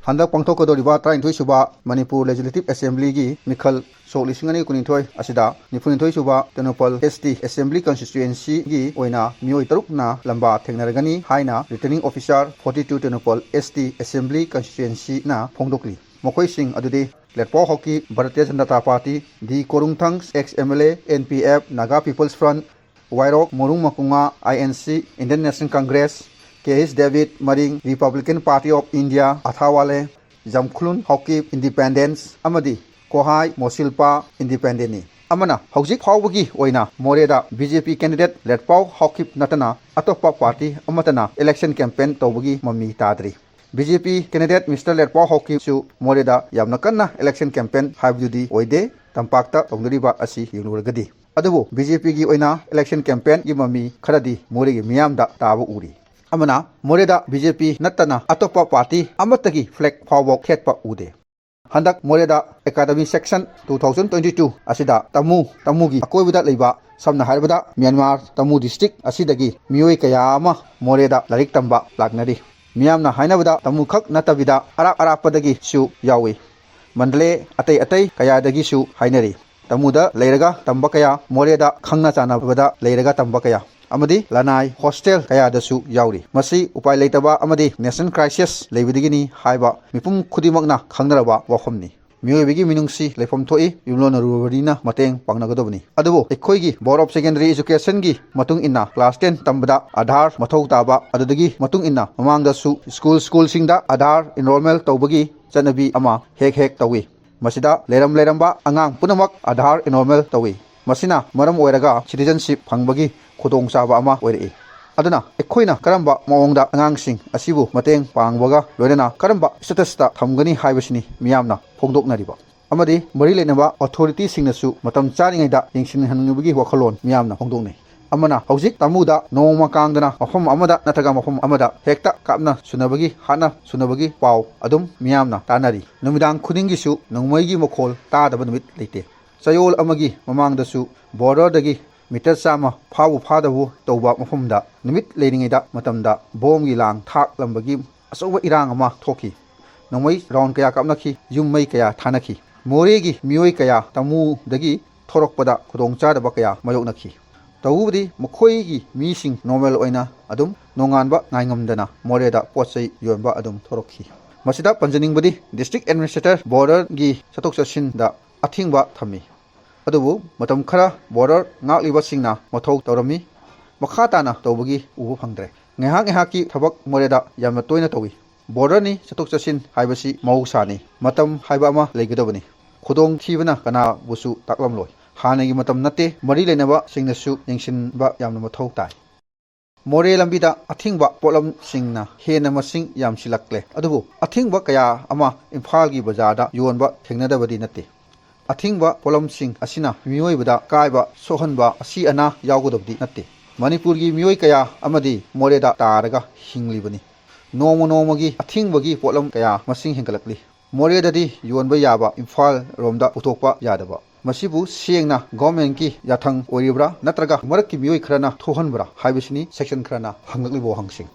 Handak pangthokadoriba 32 suba Manipur Legislative Assembly gi mikhal sok lising ani kunithoi asida nifunithoi suba Tenopal ST Assembly Constituency gi oina mioi taruk na lamba thengnaragani haina Returning Officer 42 Tenopal ST Assembly Constituency na phongdokli mokhoi sing adudi Letpo Hockey Bharatiya Janata Party di Korungthang ex-MLA NPF Naga People's Front Wairok Morung Makunga INC Indian National Congress KS David Maring Republican Party of India Athawale Jamkhulun Hockey Independence Amadi Kohai Mosilpa Independent ni amana hojik phawbagi oina Moreda BJP candidate Letpo Hockey natana atopa party amatana election campaign tawbagi mami tadri BJP candidate Mr. Letpo Hockey su Moreda yamna kanna election campaign haibudi oide tampakta tongdriba asi yunurgadi adubu BJP gi oina election campaign gi mami kharadi Moregi miyamda tabu uri amana Moreda BJP natana atopa party amatagi flag phawbok khetpa ude handak Moreda Academy section 2022 asida tamugi akoibada leiba samna harbada Myanmar Tamu district asidagi mioi kaya ama Moreda larik tamba laknari miyamna hainabada tamu khak natabida arapadagi su yawi mandale atai kayadagi su hainari tamuda leiraga tamba kaya Moreda khangna chanabada leiraga tamba kaya amadi lanai hostel kaya dasu yauri masi upai leitaba amadi nation crisis leibidigi haiba mipum khudimakna khangnaraba wafamni miyoibigi minungsi leifam thoi yumlona rubarina mateng pangnagadobni adubo ekhoigi board of secondary education gi matung inna class 10 tambada Aadhaar mathau taba adudagi matung inna mamangda su school singda Aadhaar enrollment tawbagi chanabi ama hek tawi masida leramba angang punamak Aadhaar enrollment tawi masina maram oiraga citizenship phangbagi khudong chaba ama oire aduna ekhoina karamba maongda angangsing asibu mateng pangbaga loinana karamba status ta thamgani haibasini miyamna phongdoknariba amadi mari lenaba authority singnasu matam charingaida yengsin hanngibagi wakhalon miyamna phongdoknai amana hojik tamuda noma kangdana mafam amada nataga mafam amada hekta kapna sunabagi hana sunabagi paw adum miyamna tanari numidang khudingi su nongmoigi mokhol tadaba numit leite sayol amagi mamangdasu border dagi meter sama phadabu tawba mafumda numit leiringaida matamda bomgi lang thak lambagi asoba irang ama thoki nongmai round kaya kapnaki yummai kaya thanaki moregi mioi kaya tamu dagi thorokpada khudongcha da kaya mayoknaki tawubdi mokhoigi mising normal oina adum nonganba ngaingamdana Moreda potsai yonba adum thorokhi masida panjaningbadi district administrator border gi satok sasin da athingba thami adubu matam khara border ngakliba singna mathau tawrami makhatana tawbagi ubu phangdre ngehaki thabak Moreda yamna toina tawi border ni satok sasin haibasi mausani matam haiba ama leigadabani khudong thibana kana busu taklamloi hanagi matam nate mari lenaba singnasu yengsinba yamna mathau tai Moreh lambida athingba polam singna hena masing yamsilakle adubu athingba kaya ama Imphal gi bazarda yonba thengnadabadi nate athingba polam sing asina miyoibada kaiba sohanba asi ana yawgodobdi nate Manipur gi miyoy kaya amadi Moreda taraga hinglibani nomagi athingbagi polam kaya masing hengalakli Moreda di yonba yaba Imphal romda utokpa yadaba masibu sengna government ki yathang oribra natraga marak ki miyoy khrana thohanbra haibisini section khrana hanglaklibo hangsing